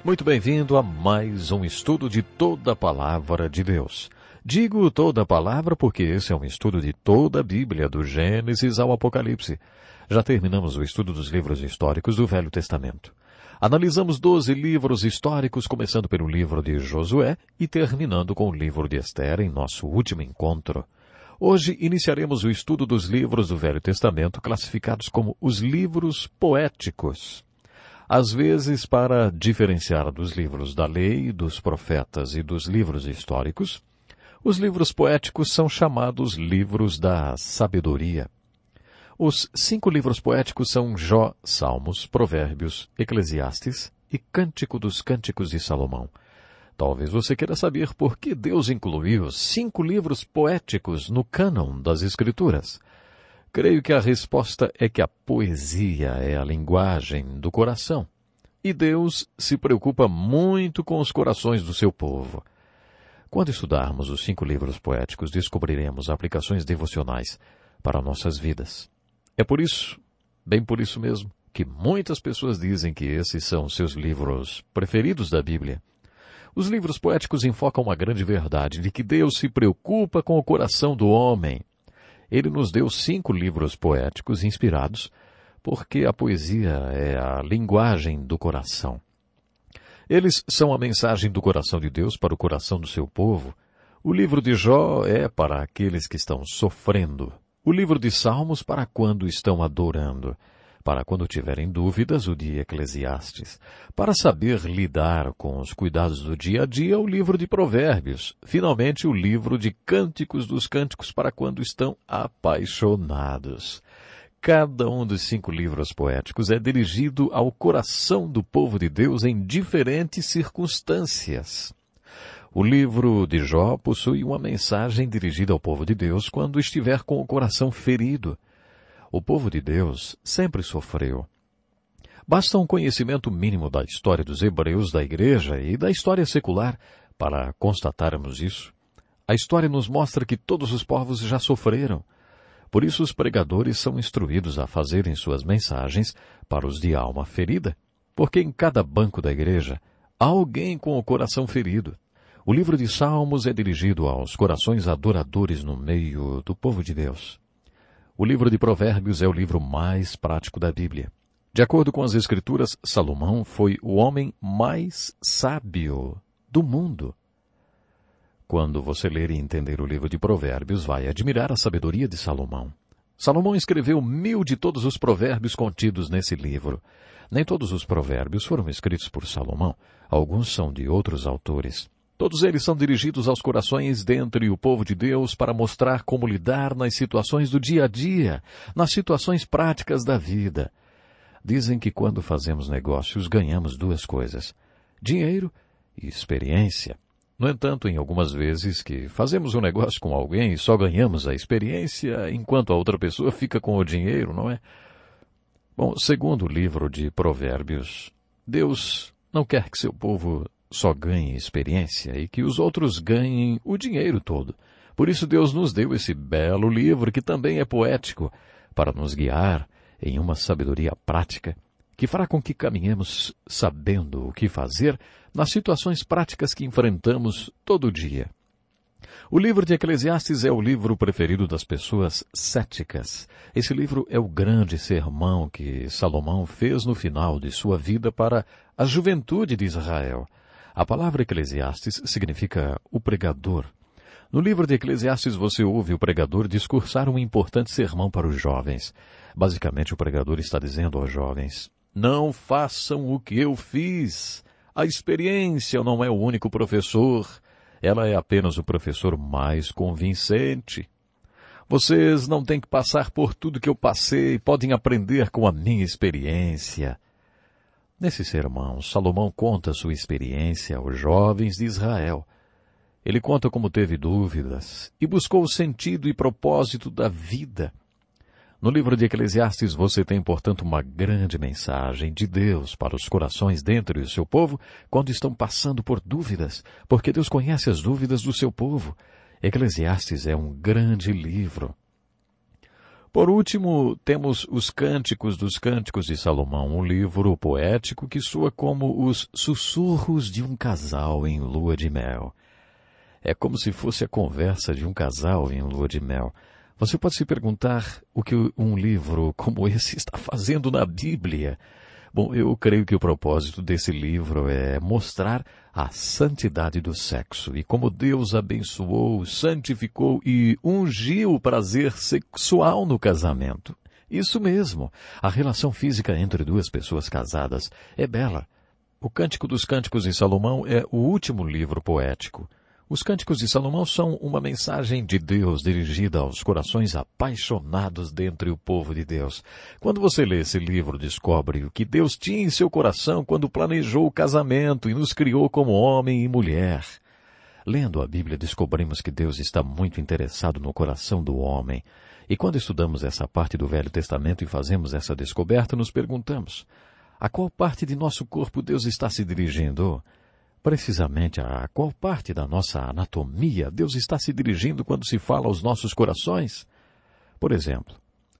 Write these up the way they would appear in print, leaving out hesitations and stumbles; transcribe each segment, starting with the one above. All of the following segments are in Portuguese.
Muito bem-vindo a mais um estudo de toda a Palavra de Deus. Digo toda a Palavra porque esse é um estudo de toda a Bíblia, do Gênesis ao Apocalipse. Já terminamos o estudo dos livros históricos do Velho Testamento. Analisamos 12 livros históricos, começando pelo livro de Josué e terminando com o livro de Esther em nosso último encontro. Hoje iniciaremos o estudo dos livros do Velho Testamento classificados como os livros poéticos. Às vezes, para diferenciar dos livros da lei, dos profetas e dos livros históricos, os livros poéticos são chamados livros da sabedoria. Os 5 livros poéticos são Jó, Salmos, Provérbios, Eclesiastes e Cântico dos Cânticos de Salomão. Talvez você queira saber por que Deus incluiu 5 livros poéticos no cânon das Escrituras. Creio que a resposta é que a poesia é a linguagem do coração. E Deus se preocupa muito com os corações do seu povo. Quando estudarmos os 5 livros poéticos, descobriremos aplicações devocionais para nossas vidas. É por isso, bem por isso mesmo, que muitas pessoas dizem que esses são seus livros preferidos da Bíblia. Os livros poéticos enfocam uma grande verdade de que Deus se preocupa com o coração do homem. Ele nos deu 5 livros poéticos inspirados, porque a poesia é a linguagem do coração. Eles são a mensagem do coração de Deus para o coração do seu povo. O livro de Jó é para aqueles que estão sofrendo. O livro de Salmos para quando estão adorando. Para quando tiverem dúvidas, o de Eclesiastes. Para saber lidar com os cuidados do dia a dia, o livro de Provérbios. Finalmente, o livro de Cânticos dos Cânticos para quando estão apaixonados. Cada um dos 5 livros poéticos é dirigido ao coração do povo de Deus em diferentes circunstâncias. O livro de Jó possui uma mensagem dirigida ao povo de Deus quando estiver com o coração ferido. O povo de Deus sempre sofreu. Basta um conhecimento mínimo da história dos hebreus da igreja e da história secular para constatarmos isso. A história nos mostra que todos os povos já sofreram. Por isso os pregadores são instruídos a fazerem suas mensagens para os de alma ferida, porque em cada banco da igreja há alguém com o coração ferido. O livro de Salmos é dirigido aos corações adoradores no meio do povo de Deus. O livro de Provérbios é o livro mais prático da Bíblia. De acordo com as Escrituras, Salomão foi o homem mais sábio do mundo. Quando você ler e entender o livro de Provérbios, vai admirar a sabedoria de Salomão. Salomão escreveu 1000 de todos os provérbios contidos nesse livro. Nem todos os provérbios foram escritos por Salomão. Alguns são de outros autores. Todos eles são dirigidos aos corações dentre o povo de Deus para mostrar como lidar nas situações do dia a dia, nas situações práticas da vida. Dizem que quando fazemos negócios ganhamos 2 coisas: dinheiro e experiência. No entanto, em algumas vezes que fazemos um negócio com alguém e só ganhamos a experiência, enquanto a outra pessoa fica com o dinheiro, não é? Bom, segundo o livro de Provérbios, Deus não quer que seu povo só ganhe experiência e que os outros ganhem o dinheiro todo. Por isso Deus nos deu esse belo livro, que também é poético, para nos guiar em uma sabedoria prática, que fará com que caminhemos sabendo o que fazer nas situações práticas que enfrentamos todo dia. O livro de Eclesiastes é o livro preferido das pessoas céticas. Esse livro é o grande sermão que Salomão fez no final de sua vida para a juventude de Israel. A palavra Eclesiastes significa o pregador. No livro de Eclesiastes você ouve o pregador discursar um importante sermão para os jovens. Basicamente o pregador está dizendo aos jovens: não façam o que eu fiz. A experiência não é o único professor. Ela é apenas o professor mais convincente. Vocês não têm que passar por tudo que eu passei, podem aprender com a minha experiência. Nesse sermão, Salomão conta sua experiência aos jovens de Israel. Ele conta como teve dúvidas e buscou o sentido e propósito da vida. No livro de Eclesiastes você tem, portanto, uma grande mensagem de Deus para os corações dentre o seu povo quando estão passando por dúvidas, porque Deus conhece as dúvidas do seu povo. Eclesiastes é um grande livro. Por último, temos os Cânticos dos Cânticos de Salomão, um livro poético que soa como os sussurros de um casal em lua de mel. É como se fosse a conversa de um casal em lua de mel. Você pode se perguntar o que um livro como esse está fazendo na Bíblia. Bom, eu creio que o propósito desse livro é mostrar a santidade do sexo e como Deus abençoou, santificou e ungiu o prazer sexual no casamento. Isso mesmo, a relação física entre duas pessoas casadas é bela. O Cântico dos Cânticos de Salomão é o último livro poético. Os Cânticos de Salomão são uma mensagem de Deus dirigida aos corações apaixonados dentre o povo de Deus. Quando você lê esse livro, descobre o que Deus tinha em seu coração quando planejou o casamento e nos criou como homem e mulher. Lendo a Bíblia, descobrimos que Deus está muito interessado no coração do homem. E quando estudamos essa parte do Velho Testamento e fazemos essa descoberta, nos perguntamos, a qual parte de nosso corpo Deus está se dirigindo? Precisamente a qual parte da nossa anatomia Deus está se dirigindo quando se fala aos nossos corações? Por exemplo,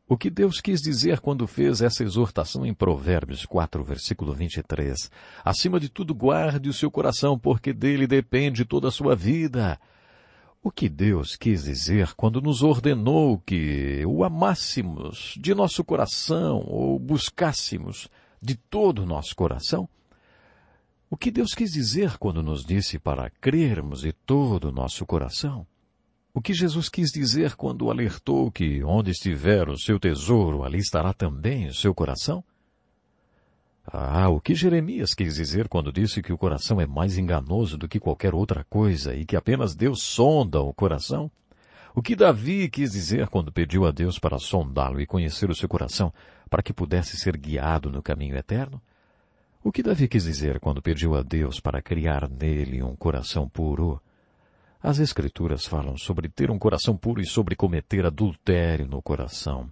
o que Deus quis dizer quando fez essa exortação em Provérbios 4, versículo 23? Acima de tudo, guarde o seu coração, porque dele depende toda a sua vida. O que Deus quis dizer quando nos ordenou que o amássemos de nosso coração ou buscássemos de todo o nosso coração? O que Deus quis dizer quando nos disse para crermos de todo o nosso coração? O que Jesus quis dizer quando alertou que onde estiver o seu tesouro, ali estará também o seu coração? O que Jeremias quis dizer quando disse que o coração é mais enganoso do que qualquer outra coisa e que apenas Deus sonda o coração? O que Davi quis dizer quando pediu a Deus para sondá-lo e conhecer o seu coração, para que pudesse ser guiado no caminho eterno? O que Davi quis dizer quando pediu a Deus para criar nele um coração puro? As Escrituras falam sobre ter um coração puro e sobre cometer adultério no coração.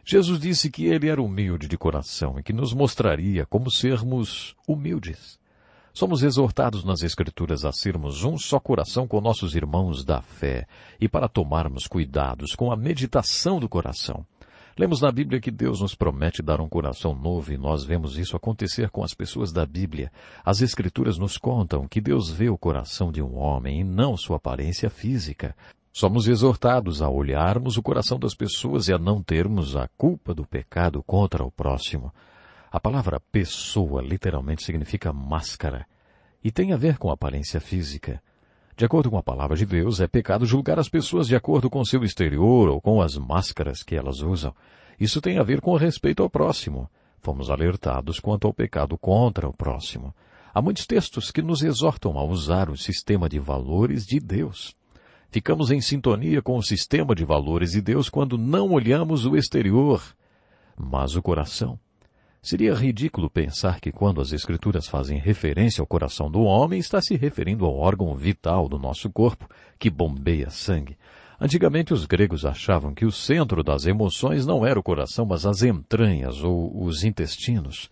Jesus disse que ele era humilde de coração e que nos mostraria como sermos humildes. Somos exortados nas Escrituras a sermos um só coração com nossos irmãos da fé e para tomarmos cuidados com a meditação do coração. Lemos na Bíblia que Deus nos promete dar um coração novo e nós vemos isso acontecer com as pessoas da Bíblia. As Escrituras nos contam que Deus vê o coração de um homem e não sua aparência física. Somos exortados a olharmos o coração das pessoas e a não termos a culpa do pecado contra o próximo. A palavra pessoa literalmente significa máscara e tem a ver com a aparência física. De acordo com a palavra de Deus, é pecado julgar as pessoas de acordo com seu exterior ou com as máscaras que elas usam. Isso tem a ver com o respeito ao próximo. Fomos alertados quanto ao pecado contra o próximo. Há muitos textos que nos exortam a usar o sistema de valores de Deus. Ficamos em sintonia com o sistema de valores de Deus quando não olhamos o exterior, mas o coração. Seria ridículo pensar que quando as Escrituras fazem referência ao coração do homem, está se referindo ao órgão vital do nosso corpo, que bombeia sangue. Antigamente os gregos achavam que o centro das emoções não era o coração, mas as entranhas ou os intestinos.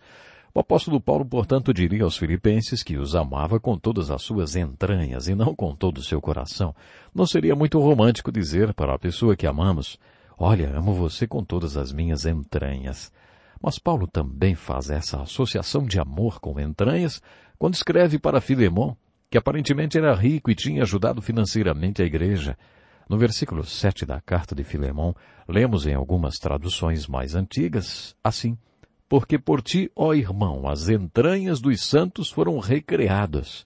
O apóstolo Paulo, portanto, diria aos filipenses que os amava com todas as suas entranhas e não com todo o seu coração. Não seria muito romântico dizer para a pessoa que amamos, olha, amo você com todas as minhas entranhas. Mas Paulo também faz essa associação de amor com entranhas quando escreve para Filemon, que aparentemente era rico e tinha ajudado financeiramente a igreja. No versículo 7 da carta de Filemon, lemos em algumas traduções mais antigas, assim, porque por ti, ó irmão, as entranhas dos santos foram recreadas.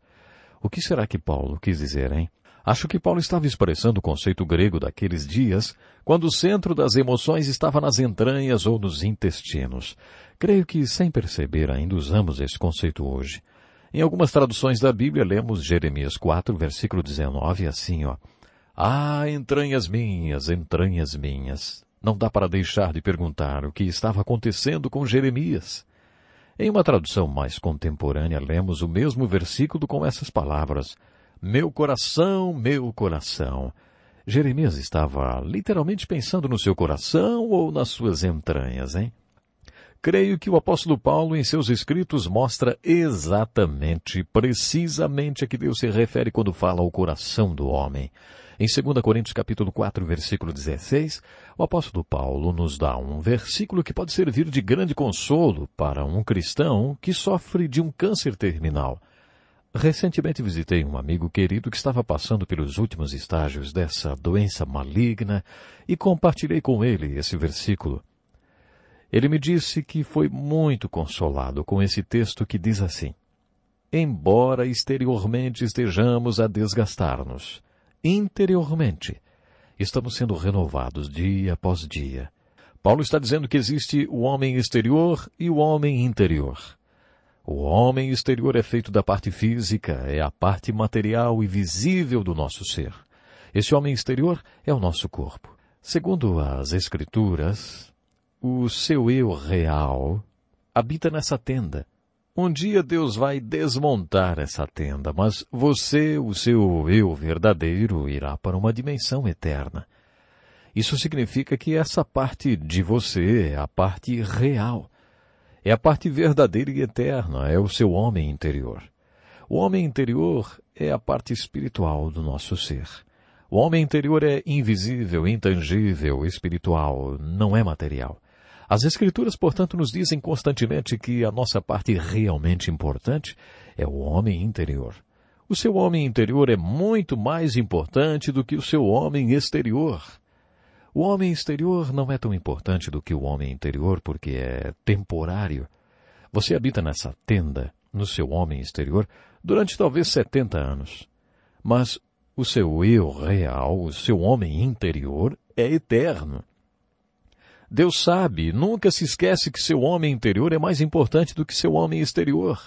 O que será que Paulo quis dizer, hein? Acho que Paulo estava expressando o conceito grego daqueles dias, quando o centro das emoções estava nas entranhas ou nos intestinos. Creio que, sem perceber, ainda usamos esse conceito hoje. Em algumas traduções da Bíblia, lemos Jeremias 4, versículo 19, assim, entranhas minhas. Não dá para deixar de perguntar o que estava acontecendo com Jeremias. Em uma tradução mais contemporânea, lemos o mesmo versículo com essas palavras, meu coração, meu coração. Jeremias estava literalmente pensando no seu coração ou nas suas entranhas, hein? Creio que o apóstolo Paulo, em seus escritos, mostra precisamente a que Deus se refere quando fala ao coração do homem. Em 2 Coríntios capítulo 4, versículo 16, o apóstolo Paulo nos dá um versículo que pode servir de grande consolo para um cristão que sofre de um câncer terminal. Recentemente visitei um amigo querido que estava passando pelos últimos estágios dessa doença maligna e compartilhei com ele esse versículo. Ele me disse que foi muito consolado com esse texto que diz assim: embora exteriormente estejamos a desgastar-nos, interiormente estamos sendo renovados dia após dia. Paulo está dizendo que existe o homem exterior e o homem interior. O homem exterior é feito da parte física, é a parte material e visível do nosso ser. Esse homem exterior é o nosso corpo. Segundo as Escrituras, o seu eu real habita nessa tenda. Um dia Deus vai desmontar essa tenda, mas você, o seu eu verdadeiro, irá para uma dimensão eterna. Isso significa que essa parte de você é a parte real. É a parte verdadeira e eterna, é o seu homem interior. O homem interior é a parte espiritual do nosso ser. O homem interior é invisível, intangível, espiritual, não é material. As Escrituras, portanto, nos dizem constantemente que a nossa parte realmente importante é o homem interior. O seu homem interior é muito mais importante do que o seu homem exterior. O homem exterior não é tão importante do que o homem interior porque é temporário. Você habita nessa tenda, no seu homem exterior, durante talvez 70 anos. Mas o seu eu real, o seu homem interior, é eterno. Deus sabe, nunca se esquece que seu homem interior é mais importante do que seu homem exterior.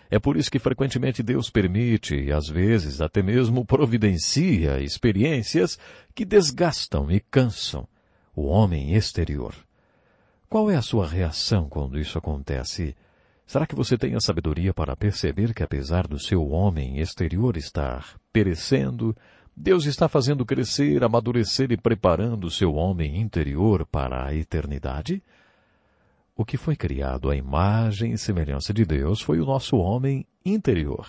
É por isso que frequentemente Deus permite, e às vezes até mesmo providencia, experiências que desgastam e cansam o homem exterior. Qual é a sua reação quando isso acontece? Será que você tem a sabedoria para perceber que apesar do seu homem exterior estar perecendo, Deus está fazendo crescer, amadurecer e preparando o seu homem interior para a eternidade? O que foi criado à imagem e semelhança de Deus foi o nosso homem interior.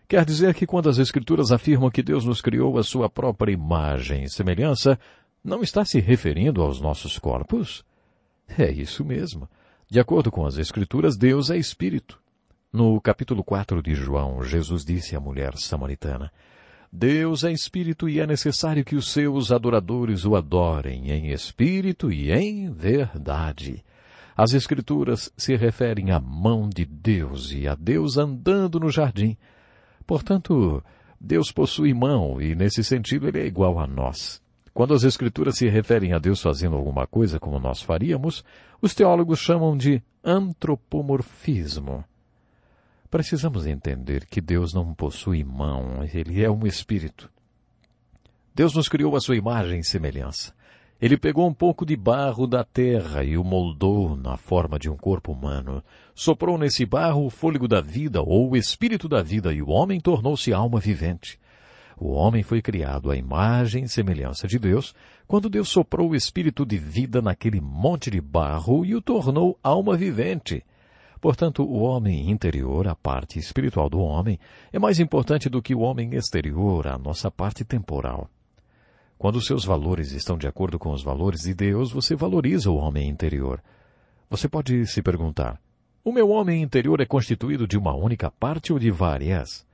Quer dizer que quando as Escrituras afirmam que Deus nos criou à sua própria imagem e semelhança, não está se referindo aos nossos corpos? É isso mesmo. De acordo com as Escrituras, Deus é Espírito. No capítulo 4 de João, Jesus disse à mulher samaritana: Deus é Espírito e é necessário que os seus adoradores o adorem em Espírito e em verdade. As Escrituras se referem à mão de Deus e a Deus andando no jardim. Portanto, Deus possui mão e, nesse sentido, Ele é igual a nós. Quando as Escrituras se referem a Deus fazendo alguma coisa como nós faríamos, os teólogos chamam de antropomorfismo. Precisamos entender que Deus não possui mão, Ele é um Espírito. Deus nos criou à sua imagem e semelhança. Ele pegou um pouco de barro da terra e o moldou na forma de um corpo humano. Soprou nesse barro o fôlego da vida, ou o espírito da vida, e o homem tornou-se alma vivente. O homem foi criado à imagem e semelhança de Deus, quando Deus soprou o espírito de vida naquele monte de barro e o tornou alma vivente. Portanto, o homem interior, a parte espiritual do homem, é mais importante do que o homem exterior, a nossa parte temporal. Quando seus valores estão de acordo com os valores de Deus, você valoriza o homem interior. Você pode se perguntar: o meu homem interior é constituído de uma única parte ou de várias?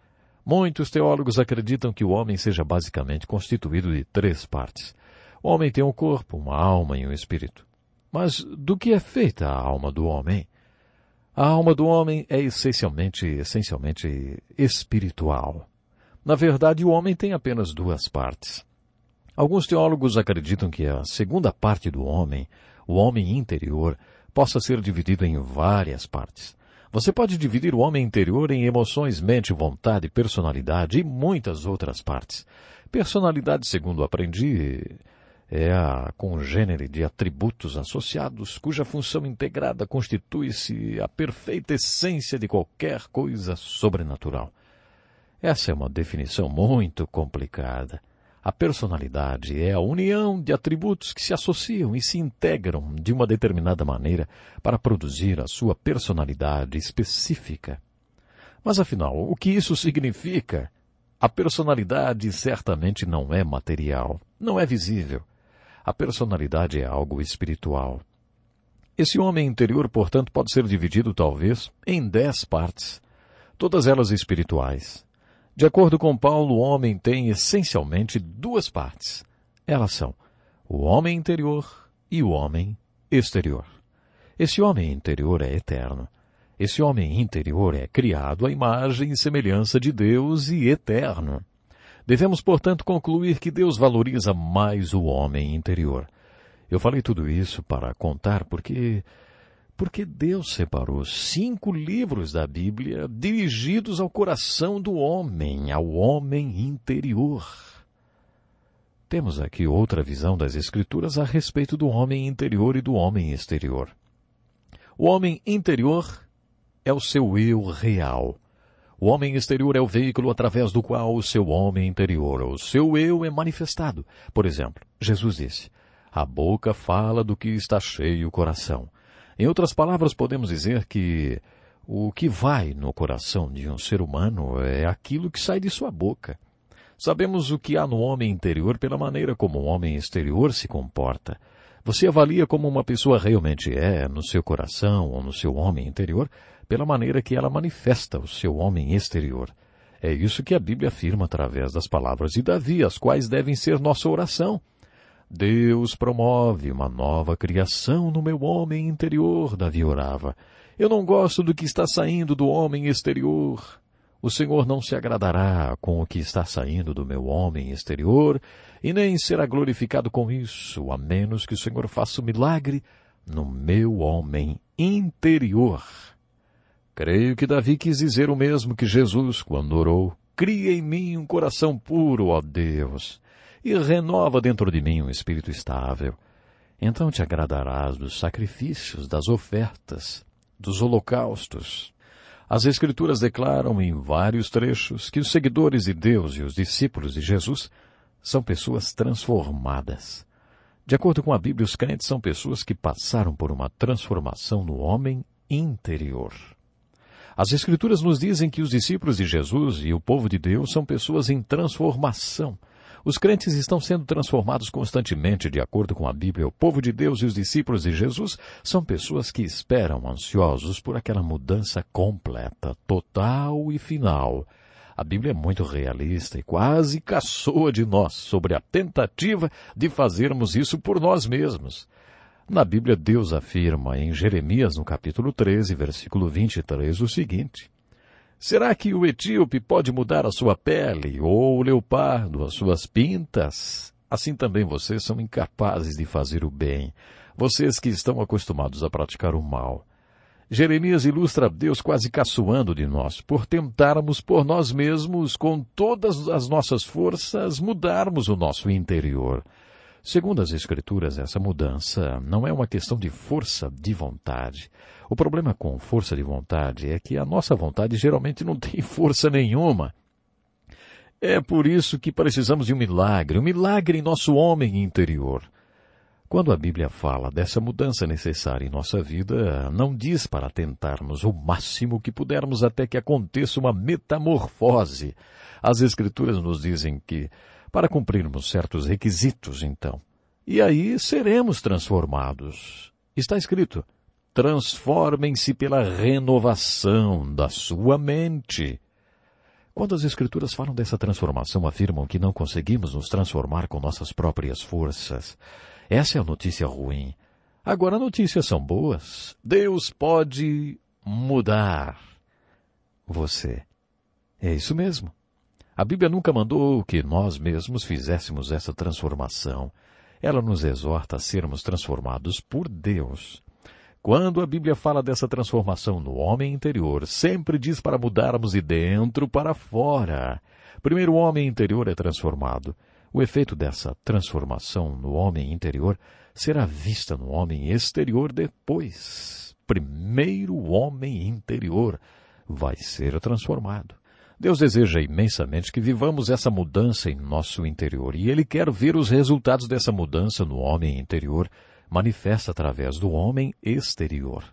Muitos teólogos acreditam que o homem seja basicamente constituído de 3 partes. O homem tem um corpo, uma alma e um espírito. Mas do que é feita a alma do homem? A alma do homem é essencialmente espiritual. Na verdade, o homem tem apenas 2 partes. Alguns teólogos acreditam que a segunda parte do homem, o homem interior, possa ser dividido em várias partes. Você pode dividir o homem interior em emoções, mente, vontade, personalidade e muitas outras partes. Personalidade, segundo aprendi, é a congênere de atributos associados cuja função integrada constitui-se a perfeita essência de qualquer coisa sobrenatural. Essa é uma definição muito complicada. A personalidade é a união de atributos que se associam e se integram de uma determinada maneira para produzir a sua personalidade específica. Mas afinal, o que isso significa? A personalidade certamente não é material, não é visível. A personalidade é algo espiritual. Esse homem interior, portanto, pode ser dividido, talvez, em 10 partes, todas elas espirituais. De acordo com Paulo, o homem tem essencialmente 2 partes. Elas são o homem interior e o homem exterior. Esse homem interior é eterno. Esse homem interior é criado à imagem e semelhança de Deus e eterno. Devemos, portanto, concluir que Deus valoriza mais o homem interior. Eu falei tudo isso para contar porque Deus separou 5 livros da Bíblia dirigidos ao coração do homem, ao homem interior. Temos aqui outra visão das Escrituras a respeito do homem interior e do homem exterior. O homem interior é o seu eu real. O homem exterior é o veículo através do qual o seu homem interior, o seu eu, é manifestado. Por exemplo, Jesus disse, a boca fala do que está cheio o coração. Em outras palavras, podemos dizer que o que vai no coração de um ser humano é aquilo que sai de sua boca. Sabemos o que há no homem interior pela maneira como o homem exterior se comporta. Você avalia como uma pessoa realmente é no seu coração ou no seu homem interior pela maneira que ela manifesta o seu homem exterior. É isso que a Bíblia afirma através das palavras de Davi, as quais devem ser nossa oração. Deus promove uma nova criação no meu homem interior, Davi orava. Eu não gosto do que está saindo do homem exterior. O Senhor não se agradará com o que está saindo do meu homem exterior e nem será glorificado com isso, a menos que o Senhor faça um milagre no meu homem interior. Creio que Davi quis dizer o mesmo que Jesus quando orou. Cria em mim um coração puro, ó Deus, e renova dentro de mim um espírito estável. Então te agradarás dos sacrifícios, das ofertas, dos holocaustos. As Escrituras declaram em vários trechos que os seguidores de Deus e os discípulos de Jesus são pessoas transformadas. De acordo com a Bíblia, os crentes são pessoas que passaram por uma transformação no homem interior. As Escrituras nos dizem que os discípulos de Jesus e o povo de Deus são pessoas em transformação. Os crentes estão sendo transformados constantemente, de acordo com a Bíblia. O povo de Deus e os discípulos de Jesus são pessoas que esperam ansiosos por aquela mudança completa, total e final. A Bíblia é muito realista e quase caçoa de nós sobre a tentativa de fazermos isso por nós mesmos. Na Bíblia, Deus afirma em Jeremias, no capítulo 13, versículo 23, o seguinte: será que o etíope pode mudar a sua pele, ou o leopardo as suas pintas? Assim também vocês são incapazes de fazer o bem, vocês que estão acostumados a praticar o mal. Jeremias ilustra Deus quase caçoando de nós, por tentarmos por nós mesmos, com todas as nossas forças, mudarmos o nosso interior. Segundo as Escrituras, essa mudança não é uma questão de força de vontade. O problema com força de vontade é que a nossa vontade geralmente não tem força nenhuma. É por isso que precisamos de um milagre em nosso homem interior. Quando a Bíblia fala dessa mudança necessária em nossa vida, não diz para tentarmos o máximo que pudermos até que aconteça uma metamorfose. As Escrituras nos dizem que para cumprirmos certos requisitos, então. E aí seremos transformados. Está escrito, transformem-se pela renovação da sua mente. Quando as Escrituras falam dessa transformação, afirmam que não conseguimos nos transformar com nossas próprias forças. Essa é a notícia ruim. Agora, notícias são boas. Deus pode mudar você. É isso mesmo. A Bíblia nunca mandou que nós mesmos fizéssemos essa transformação. Ela nos exorta a sermos transformados por Deus. Quando a Bíblia fala dessa transformação no homem interior, sempre diz para mudarmos de dentro para fora. Primeiro o homem interior é transformado. O efeito dessa transformação no homem interior será vista no homem exterior depois. Primeiro o homem interior vai ser transformado. Deus deseja imensamente que vivamos essa mudança em nosso interior, e Ele quer ver os resultados dessa mudança no homem interior manifesta através do homem exterior.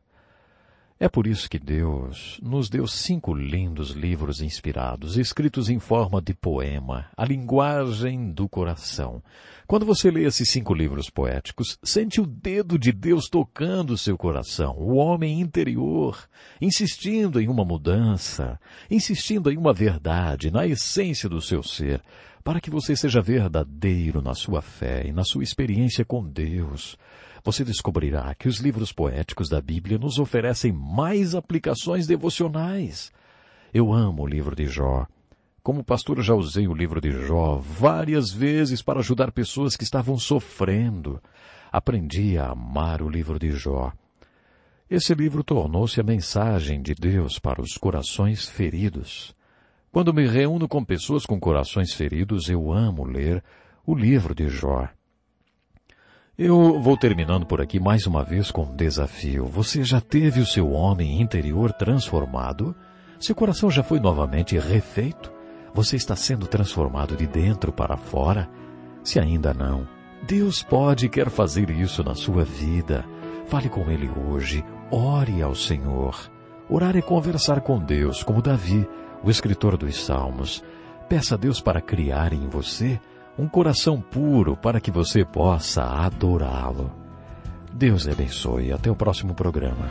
É por isso que Deus nos deu 5 lindos livros inspirados, escritos em forma de poema, a linguagem do coração. Quando você lê esses 5 livros poéticos, sente o dedo de Deus tocando seu coração, o homem interior, insistindo em uma mudança, insistindo em uma verdade, na essência do seu ser, para que você seja verdadeiro na sua fé e na sua experiência com Deus. Você descobrirá que os livros poéticos da Bíblia nos oferecem mais aplicações devocionais. Eu amo o livro de Jó. Como pastor, eu já usei o livro de Jó várias vezes para ajudar pessoas que estavam sofrendo. Aprendi a amar o livro de Jó. Esse livro tornou-se a mensagem de Deus para os corações feridos. Quando me reúno com pessoas com corações feridos, eu amo ler o livro de Jó. Eu vou terminando por aqui mais uma vez com um desafio. Você já teve o seu homem interior transformado? Seu coração já foi novamente refeito? Você está sendo transformado de dentro para fora? Se ainda não, Deus pode e quer fazer isso na sua vida. Fale com Ele hoje, ore ao Senhor. Orar é conversar com Deus, como Davi, o escritor dos Salmos. Peça a Deus para criar em você um coração puro para que você possa adorá-lo. Deus lhe abençoe. Até o próximo programa.